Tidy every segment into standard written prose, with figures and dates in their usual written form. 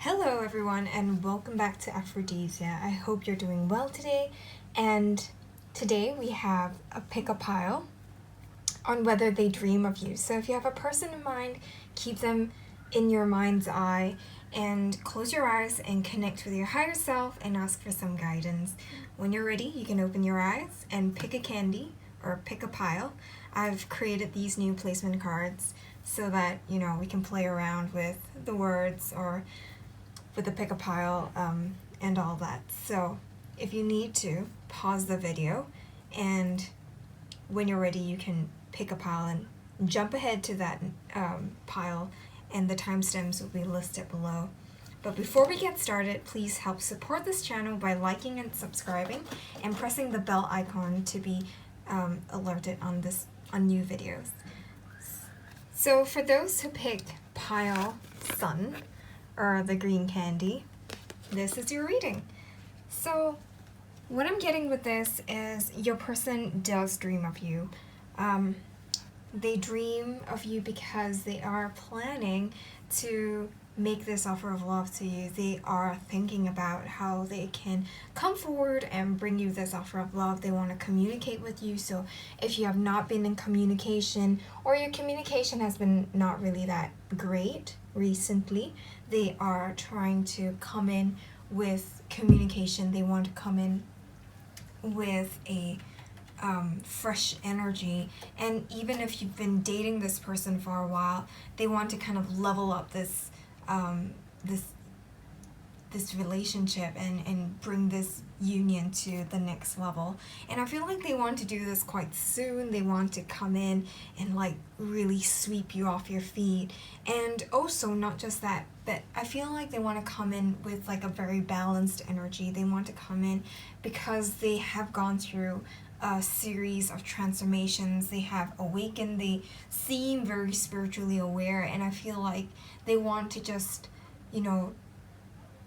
Hello everyone and welcome back to Aphrodisia. I hope you're doing well today, and today we have a pick a pile on whether they dream of you. So if you have a person in mind, keep them in your mind's eye and close your eyes and connect with your higher self and ask for some guidance. When you're ready, you can open your eyes and pick a candy or pick a pile. I've created these new placement cards so that, we can play around with the words or with the pick a pile and all that. So if you need to, pause the video, and when you're ready you can pick a pile and jump ahead to that pile, and the timestamps will be listed below. But before we get started, please help support this channel by liking and subscribing and pressing the bell icon to be alerted on new videos. So for those who picked pile sun, or the green candy, this is your reading. So what I'm getting with this is your person does dream of you. They dream of you because they are planning to make this offer of love to you. They are thinking about how they can come forward and bring you this offer of love. They want to communicate with you. So if you have not been in communication, or your communication has been not really that great recently, they are trying to come in with communication. They want to come in with a fresh energy. And even if you've been dating this person for a while, they want to kind of level up this relationship and bring this union to the next level. And I feel like they want to do this quite soon. They want to come in and like really sweep you off your feet. And also not just that, but I feel like they want to come in with like a very balanced energy. They want to come in because they have gone through a series of transformations. They have awakened. They seem very spiritually aware, and I feel like they want to just,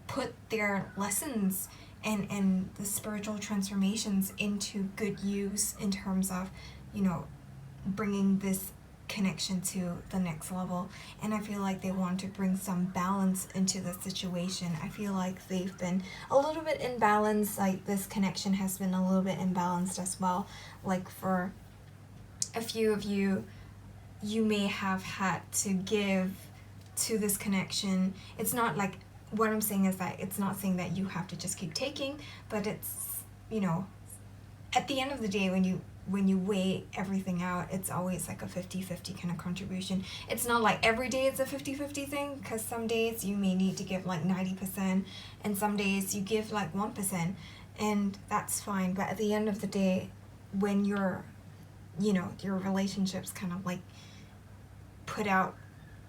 put their lessons and the spiritual transformations into good use in terms of, bringing this connection to the next level. And I feel like they want to bring some balance into the situation. I feel like they've been a little bit imbalanced, like this connection has been a little bit imbalanced as well. Like for a few of you, you may have had to give to this connection. It's not like, what I'm saying is that it's not saying that you have to just keep taking, but it's, at the end of the day, when you weigh everything out, it's always like a 50-50 kind of contribution. It's not like every day it's a 50-50 thing, because some days you may need to give like 90%, and some days you give like 1%, and that's fine. But at the end of the day, when your relationships kind of like put out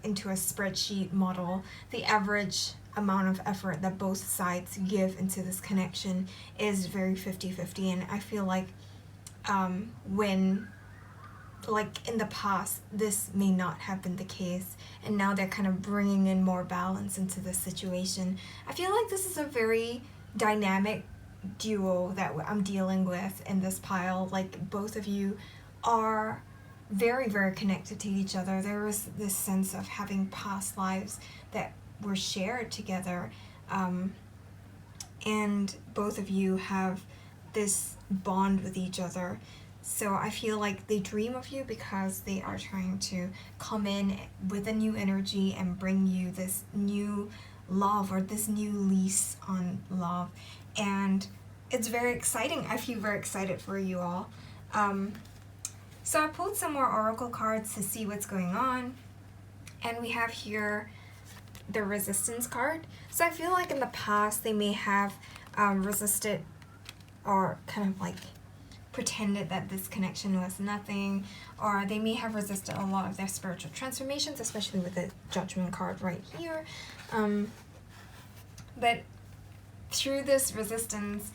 into a spreadsheet model, the average amount of effort that both sides give into this connection is very 50-50. And I feel like when, like in the past, this may not have been the case, and now they're kind of bringing in more balance into this situation. I feel like this is a very dynamic duo that I'm dealing with in this pile. Like both of you are very, very connected to each other. There is this sense of having past lives that were shared together, and both of you have this bond with each other. So I feel like they dream of you because they are trying to come in with a new energy and bring you this new love, or this new lease on love. And it's very exciting. I feel very excited for you all. So I pulled some more oracle cards to see what's going on, and we have here the resistance card. So I feel like in the past they may have resisted, or kind of like pretended that this connection was nothing, or they may have resisted a lot of their spiritual transformations, especially with the judgment card right here. But through this resistance,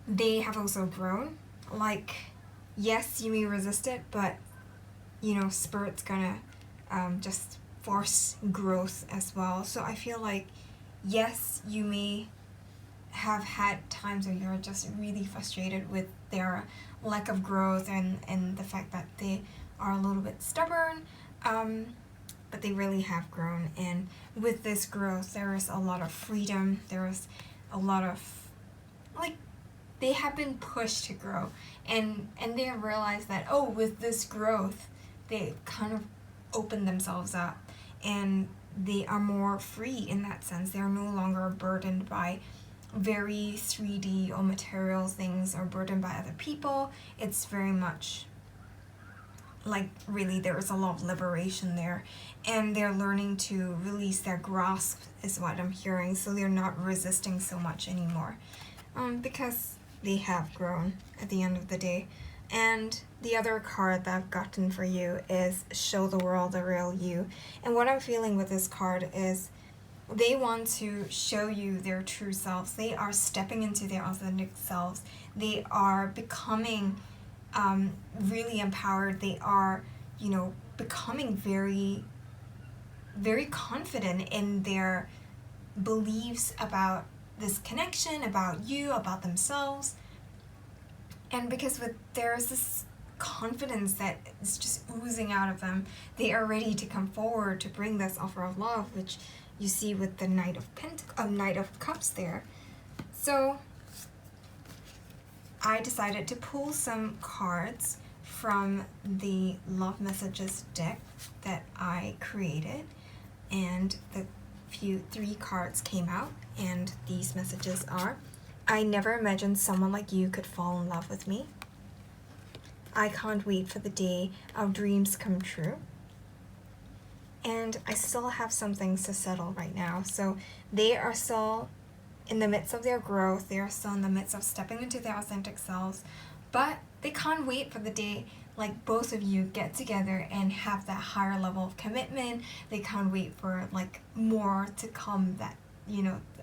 they have also grown. Like, yes, you may resist it, but Spirit's gonna just force growth as well. So I feel like, yes, you may have had times where you're just really frustrated with their lack of growth and the fact that they are a little bit stubborn. but they really have grown. And with this growth, there is a lot of freedom. There is a lot of, like, they have been pushed to grow, and they have realized that, oh, with this growth, they kind of open themselves up, and they are more free in that sense. They are no longer burdened by very 3D or material things, or burdened by other people. It's very much like, really, there is a lot of liberation there, and they're learning to release their grasp, is what I'm hearing. So they're not resisting so much anymore, because they have grown at the end of the day. And the other card that I've gotten for you is Show the World the Real You. And what I'm feeling with this card is they want to show you their true selves. They are stepping into their authentic selves. They are becoming really empowered. They are, becoming very, very confident in their beliefs about this connection, about you, about themselves. And because there's this confidence that is just oozing out of them, they are ready to come forward to bring this offer of love, which you see with the Knight of Cups there. So I decided to pull some cards from the Love Messages deck that I created, and the three cards came out, and these messages are: I never imagined someone like you could fall in love with me. I can't wait for the day our dreams come true. And I still have some things to settle right now. So they are still in the midst of their growth. They are still in the midst of stepping into their authentic selves. But they can't wait for the day, like, both of you get together and have that higher level of commitment. They can't wait for, like, more to come, that,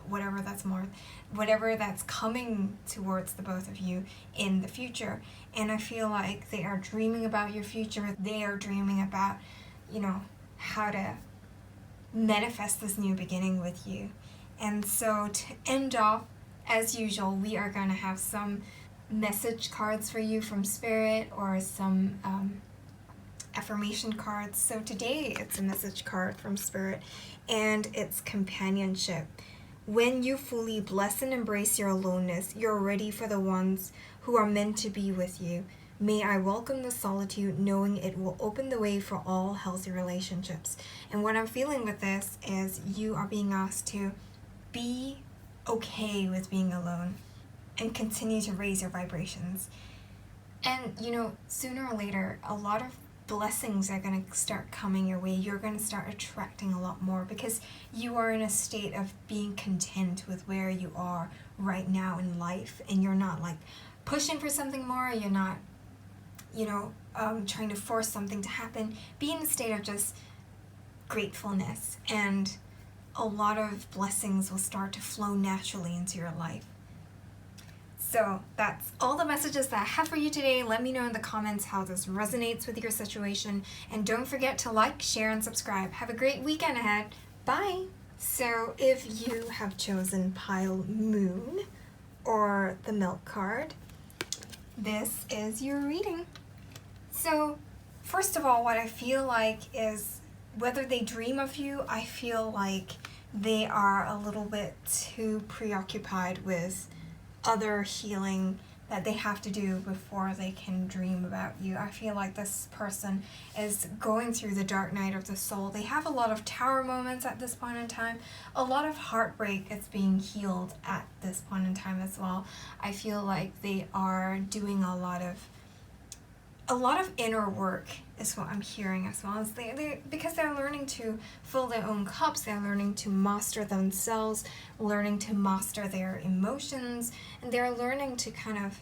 whatever that's coming towards the both of you in the future. And I feel like they are dreaming about your future. They are dreaming about, how to manifest this new beginning with you. And so to end off, as usual, we are going to have some message cards for you from Spirit, or some affirmation cards. So today it's a message card from Spirit, and it's companionship. When you fully bless and embrace your aloneness, you're ready for the ones who are meant to be with you. May I welcome the solitude, knowing it will open the way for all healthy relationships. And what I'm feeling with this is you are being asked to be okay with being alone and continue to raise your vibrations. And, sooner or later, a lot of blessings are going to start coming your way. You're going to start attracting a lot more, because you are in a state of being content with where you are right now in life, and you're not, like, pushing for something more. You're not, trying to force something to happen. Be in a state of just gratefulness, and a lot of blessings will start to flow naturally into your life. So that's all the messages that I have for you today. Let me know in the comments how this resonates with your situation. And don't forget to like, share, and subscribe. Have a great weekend ahead. Bye! So if you have chosen Pile Moon or the Milk card, this is your reading. So first of all, what I feel like is, whether they dream of you, I feel like they are a little bit too preoccupied with other healing that they have to do before they can dream about you. I feel like this person is going through the dark night of the soul. They have a lot of tower moments at this point in time. A lot of heartbreak is being healed at this point in time as well. I feel like they are doing a lot of inner work, is what I'm hearing as well. Because they're learning to fill their own cups, they're learning to master themselves, learning to master their emotions, and they're learning to kind of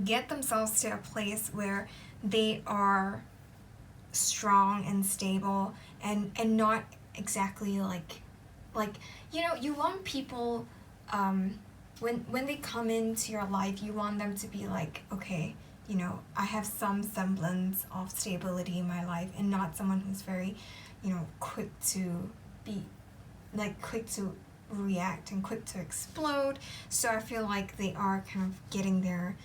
get themselves to a place where they are strong and stable, and not exactly like you want people, when they come into your life, you want them to be like, okay, I have some semblance of stability in my life, and not someone who's very, quick to react and quick to explode. So I feel like they are kind of getting their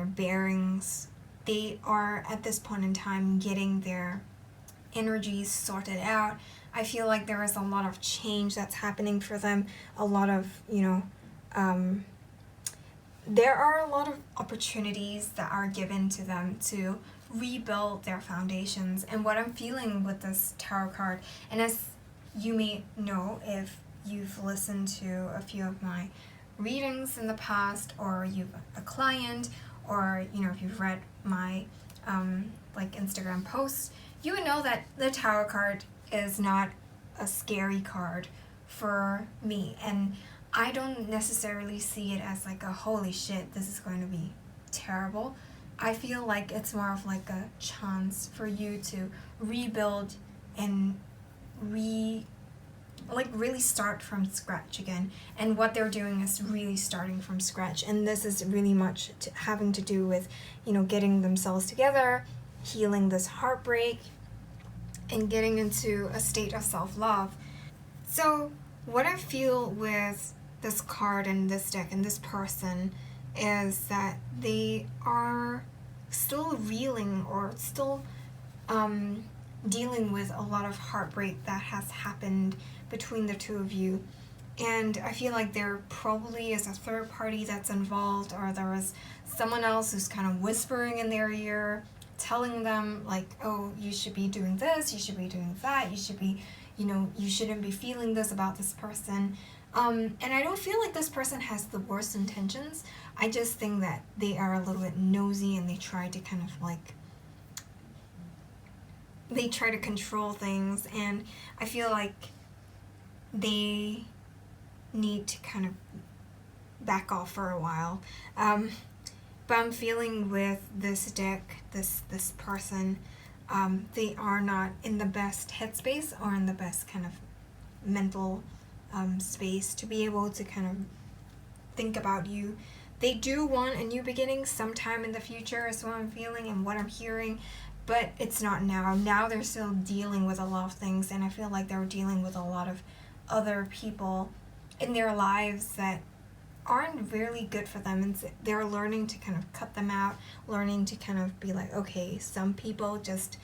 bearings. They are, at this point in time, getting their energies sorted out. I feel like there is a lot of change that's happening for them, a lot of, there are a lot of opportunities that are given to them to rebuild their foundations. And what I'm feeling with this tarot card, and as you may know if you've listened to a few of my readings in the past, or you've a client, or if you've read my Instagram posts, you would know that the tarot card is not a scary card for me, and I don't necessarily see it as like a holy shit, this is going to be terrible. I feel like it's more of like a chance for you to rebuild and really start from scratch again. And what they're doing is really starting from scratch, and this is really much having to do with getting themselves together, healing this heartbreak, and getting into a state of self-love. So what I feel with this card and this deck and this person is that they are still reeling, or still dealing with a lot of heartbreak that has happened between the two of you. And I feel like there probably is a third party that's involved, or there is someone else who's kind of whispering in their ear, telling them like, oh, you should be doing this, you should be doing that, you should be, you shouldn't be feeling this about this person. And I don't feel like this person has the worst intentions. I just think that they are a little bit nosy, and they try to kind of they try to control things, and I feel like they need to kind of back off for a while. But I'm feeling with this deck, this person, they are not in the best headspace or in the best kind of mental space to be able to kind of think about you. They do want a new beginning sometime in the future is what I'm feeling and what I'm hearing, but it's not now. Now they're still dealing with a lot of things, and I feel like they're dealing with a lot of other people in their lives that aren't really good for them, and they're learning to kind of cut them out, learning to kind of be like, okay, some people just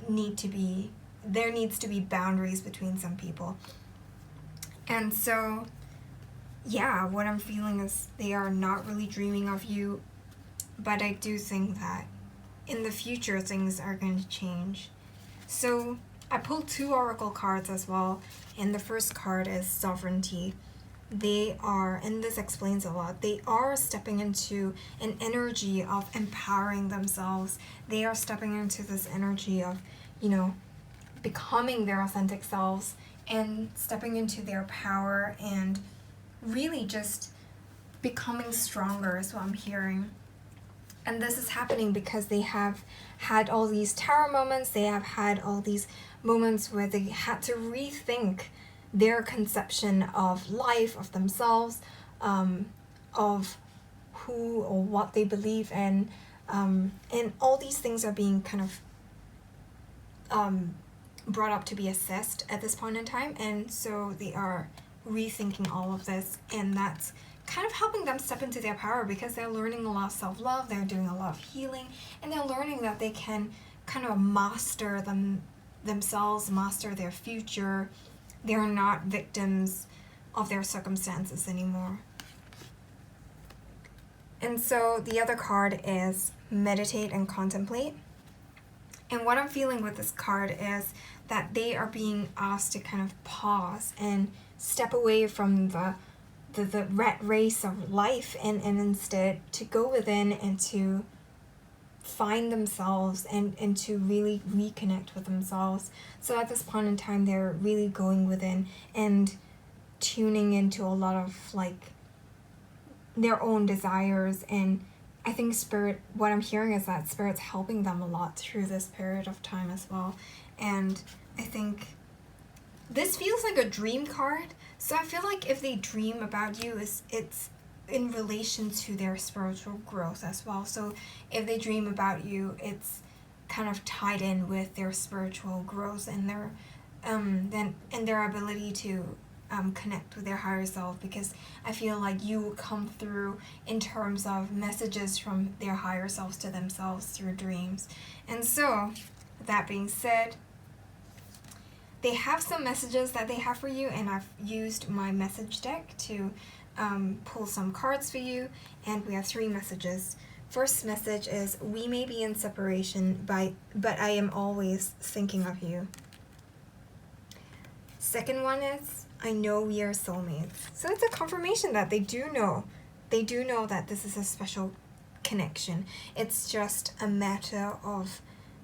there needs to be boundaries between some people. And so, yeah, what I'm feeling is they are not really dreaming of you, but I do think that in the future things are going to change. So I pulled 2 oracle cards as well, and the first card is sovereignty. They are, and this explains a lot, they are stepping into an energy of empowering themselves. They are stepping into this energy of, becoming their authentic selves and stepping into their power and really just becoming stronger is what I'm hearing. And this is happening because they have had all these tarot moments, they have had all these moments where they had to rethink their conception of life, of themselves, of who or what they believe in, and all these things are being kind of brought up to be assessed at this point in time, and so they are rethinking all of this, and that's kind of helping them step into their power because they're learning a lot of self-love, they're doing a lot of healing, and they're learning that they can kind of master themselves, master their future. They're not victims of their circumstances anymore. And so the other card is meditate and contemplate. And what I'm feeling with this card is that they are being asked to kind of pause and step away from the rat race of life, and instead to go within and to find themselves and to really reconnect with themselves. So at this point in time, they're really going within and tuning into a lot of their own desires. And I think Spirit, what I'm hearing is that Spirit's helping them a lot through this period of time as well. And I think this feels like a dream card. So I feel like if they dream about you, it's in relation to their spiritual growth as well. So if they dream about you, it's kind of tied in with their spiritual growth and their their ability to connect with their higher self, because I feel like you will come through in terms of messages from their higher selves to themselves through dreams. And so that being said, they have some messages that they have for you, and I've used my message deck to pull some cards for you, and we have 3 messages. First message is, we may be in separation, but I am always thinking of you. Second one is, I know we are soulmates. So it's a confirmation that they do know. They do know that this is a special connection. It's just a matter of,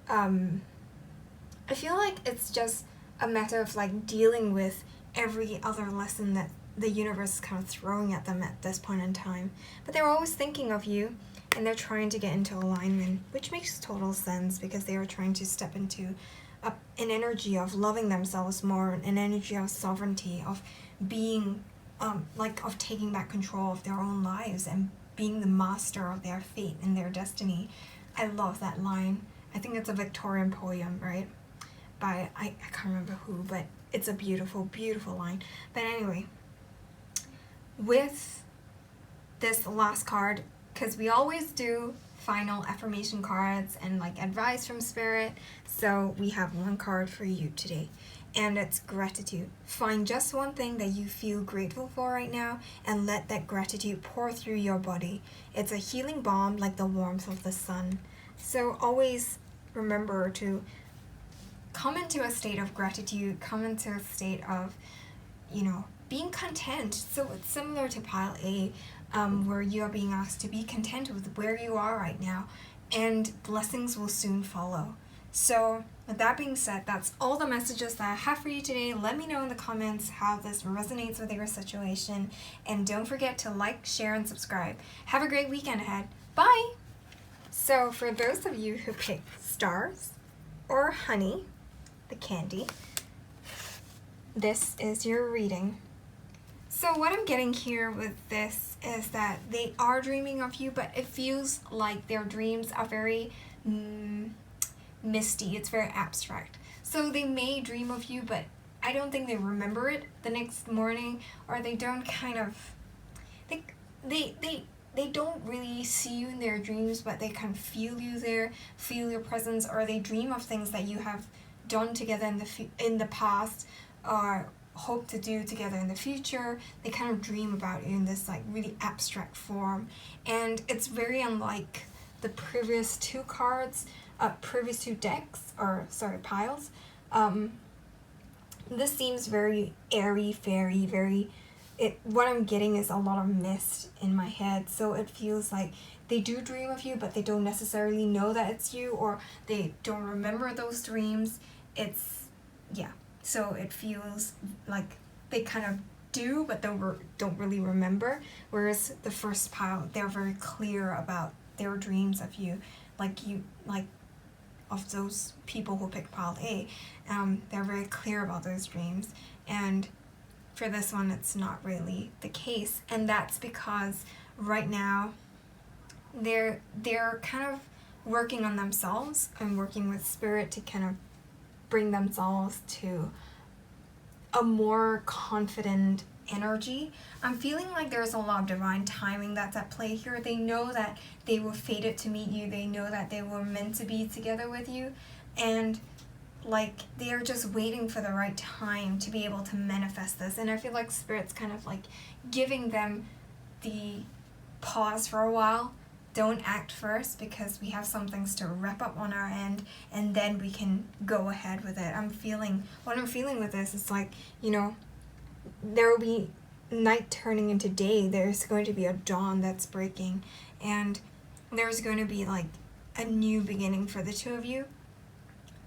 I feel like it's just a matter of like dealing with every other lesson that the universe is kind of throwing at them at this point in time. But they're always thinking of you, and they're trying to get into alignment, which makes total sense because they are trying to step into an energy of loving themselves more, an energy of sovereignty, of being, of taking back control of their own lives and being the master of their fate and their destiny. I love that line. I think it's a Victorian poem, right? By, I can't remember who, but it's a beautiful, beautiful line. But anyway, with this last card, because we always do final affirmation cards and like advice from spirit, so we have 1 card for you today, and it's gratitude. Find just one thing that you feel grateful for right now and let that gratitude pour through your body. It's a healing balm like the warmth of the sun. So always remember to come into a state of gratitude, come into a state of, being content. So it's similar to pile A, where you are being asked to be content with where you are right now, and blessings will soon follow. So with that being said, that's all the messages that I have for you today. Let me know in the comments how this resonates with your situation, and don't forget to like, share, and subscribe. Have a great weekend ahead. Bye! So for those of you who picked stars or honey, the candy, this is your reading. So what I'm getting here with this is that they are dreaming of you, but it feels like their dreams are very misty. It's very abstract. So they may dream of you, but I don't think they remember it the next morning, or they don't they don't really see you in their dreams, but they kind of feel you there, feel your presence, or they dream of things that you have done together in the past, or hope to do together in the future. They kind of dream about you in this like really abstract form, and it's very unlike the previous 2 cards, previous 2 decks, or sorry, piles. This seems very airy, fairy, very. What I'm getting is a lot of mist in my head, so it feels like they do dream of you, but they don't necessarily know that it's you, or they don't remember those dreams. So it feels like they kind of do, but don't really remember. Whereas the first pile, they're very clear about their dreams of you, like of those people who pick pile A. They're very clear about those dreams, and for this one, it's not really the case, and that's because right now they're kind of working on themselves and working with spirit to kind of bring themselves to a more confident energy. I'm feeling like there's a lot of divine timing that's at play here. They know that they were fated to meet you. They know that they were meant to be together with you, and like they're just waiting for the right time to be able to manifest this. And I feel like spirit's kind of like giving them the pause for a while. Don't act first, because we have some things to wrap up on our end, and then we can go ahead with it. What I'm feeling with this is like, there will be night turning into day. There's going to be a dawn that's breaking, and there's going to be like a new beginning for the 2 of you.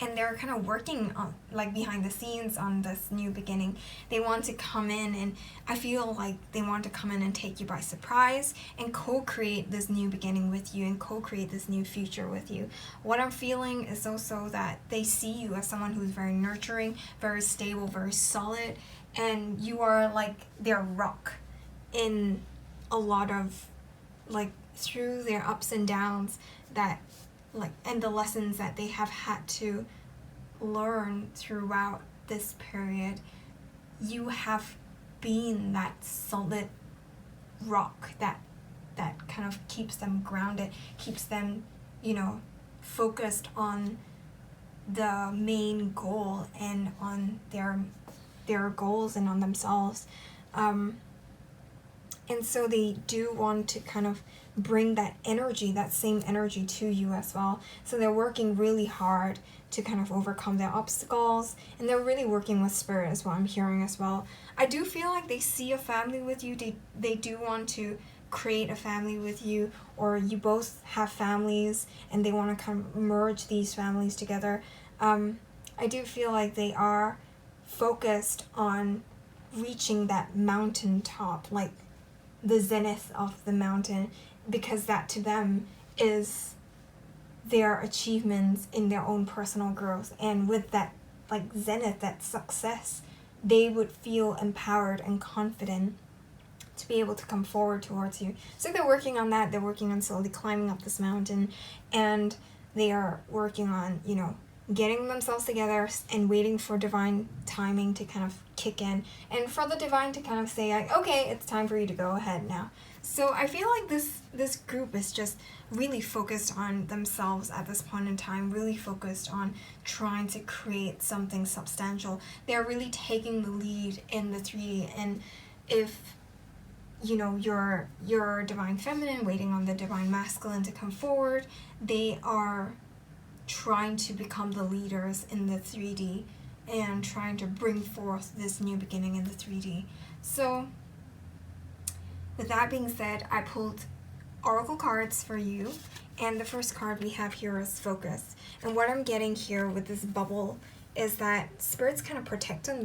And they're kind of working on, like, behind the scenes on this new beginning. They want to come in, and I feel like they want to come in and take you by surprise and co-create this new beginning with you and co-create this new future with you. What I'm feeling is also that they see you as someone who's very nurturing, very stable, very solid, and you are like their rock in a lot of, like, through their ups and downs, that and the lessons that they have had to learn throughout this period. You have been that solid rock that kind of keeps them grounded, keeps them, focused on the main goal and on their goals and on themselves. And so they do want to kind of bring that energy, that same energy to you as well. So they're working really hard to kind of overcome their obstacles, and they're really working with spirit is what I'm hearing as well. I do feel like they see a family with you. They do want to create a family with you, or you both have families and they want to kind of merge these families together. I do feel like they are focused on reaching that mountaintop, like the zenith of the mountain, because that to them is their achievements in their own personal growth. And with that like zenith, that success, they would feel empowered and confident to be able to come forward towards you. So they're working on that. They're working on slowly climbing up this mountain, and they are working on, you know, getting themselves together and waiting for divine timing to kind of kick in, and for the divine to kind of say like, okay, it's time for you to go ahead now. So I feel like this group is just really focused on themselves at this point in time, really focused on trying to create something substantial. They're really taking the lead in the 3D, and if you know, your divine feminine waiting on the divine masculine to come forward, they are trying to become the leaders in the 3D and trying to bring forth this new beginning in the 3D. So with that being said, I pulled oracle cards for you, and the first card we have here is focus. And what I'm getting here with this bubble is that spirit's kind of protecting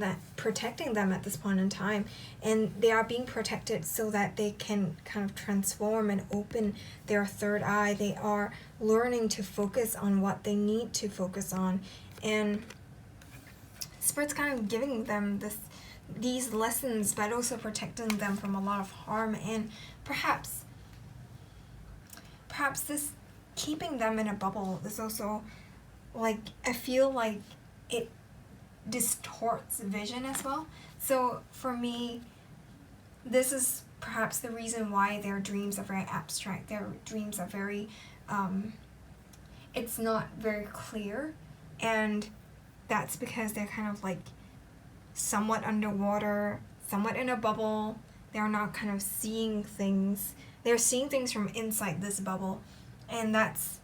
them at this point in time, and they are being protected so that they can kind of transform and open their third eye. They are learning to focus on what they need to focus on, and spirit's kind of giving them these lessons, but also protecting them from a lot of harm. And perhaps this keeping them in a bubble is also, like, I feel like it distorts vision as well. So for me, this is perhaps the reason why their dreams are very abstract. Their dreams are very, it's not very clear, and that's because they're kind of like somewhat underwater, somewhat in a bubble. They're not kind of seeing things. They're seeing things from inside this bubble, and that's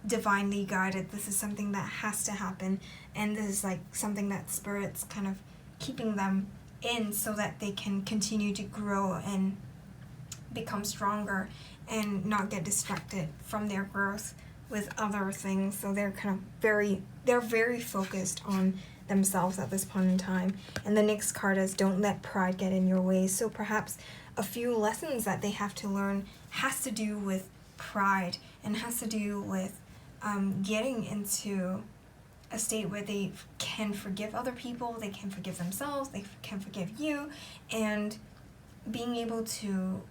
divinely guided. This is something that has to happen, and this is like something that spirit's kind of keeping them in so that they can continue to grow and become stronger and not get distracted from their growth with other things. So they're kind of very focused on themselves at this point in time. And the next card is don't let pride get in your way. So perhaps a few lessons that they have to learn has to do with pride, and has to do with getting into a state where they can forgive other people, they can forgive themselves, they can forgive you, and being able to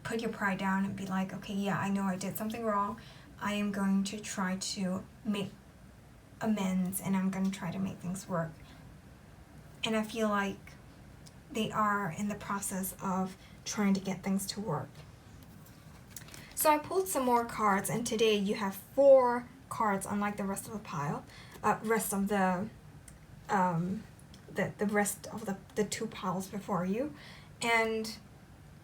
put your pride down and be like, okay, yeah, I know I did something wrong. I am going to try to make amends, and I'm going to try to make things work. And I feel like they are in the process of trying to get things to work. So I pulled some more cards, and today you have 4 cards, unlike the rest of the pile, rest of the rest of the 2 piles before you. And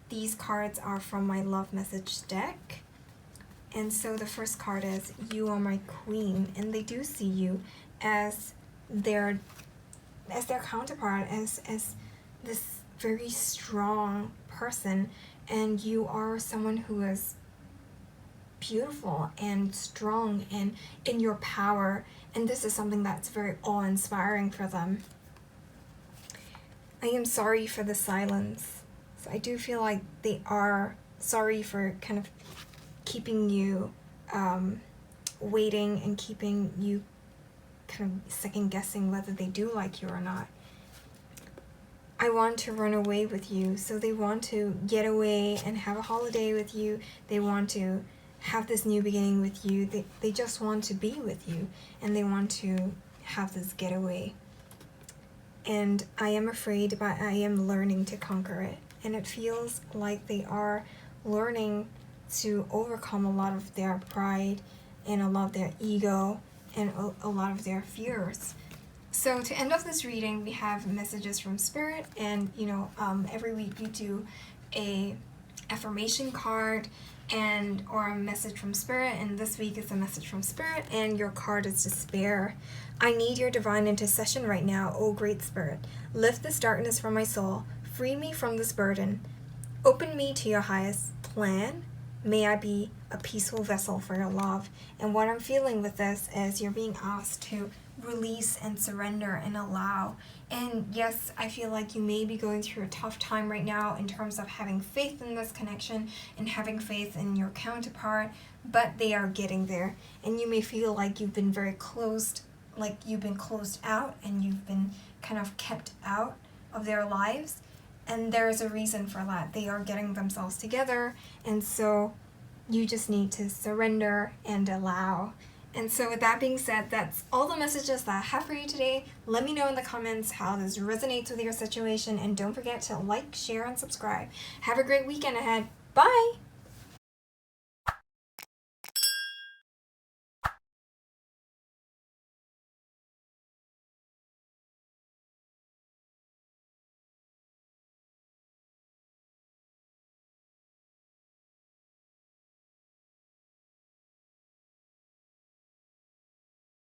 these cards are from my love message deck. And so the first card is you are my queen, and they do see you as their counterpart, as this very strong person, and you are someone who is beautiful and strong and in your power, and this is something that's very awe-inspiring for them. I am sorry for the silence. So I do feel like they are sorry for kind of keeping you waiting and keeping you kind of second guessing whether they do like you or not. I want to run away with you. So they want to get away and have a holiday with you. They want to have this new beginning with you. They just want to be with you, and they want to have this getaway. And I am afraid, but I am learning to conquer it. And it feels like they are learning to overcome a lot of their pride and a lot of their ego, and a lot of their fears. So to end off this reading, we have messages from Spirit, and every week we do a affirmation card or a message from Spirit, and this week is a message from Spirit, and your card is Despair. I need your divine intercession right now, O Great Spirit. Lift this darkness from my soul. Free me from this burden. Open me to your highest plan. May I be a peaceful vessel for your love. And what I'm feeling with this is you're being asked to release and surrender and allow. And yes, I feel like you may be going through a tough time right now in terms of having faith in this connection and having faith in your counterpart, but they are getting there. And you may feel like you've been very closed, like you've been closed out and you've been kind of kept out of their lives. And there is a reason for that. They are getting themselves together, and so you just need to surrender and allow. And so with that being said, that's all the messages that I have for you today. Let me know in the comments how this resonates with your situation, and don't forget to like, share, and subscribe. Have a great weekend ahead. Bye!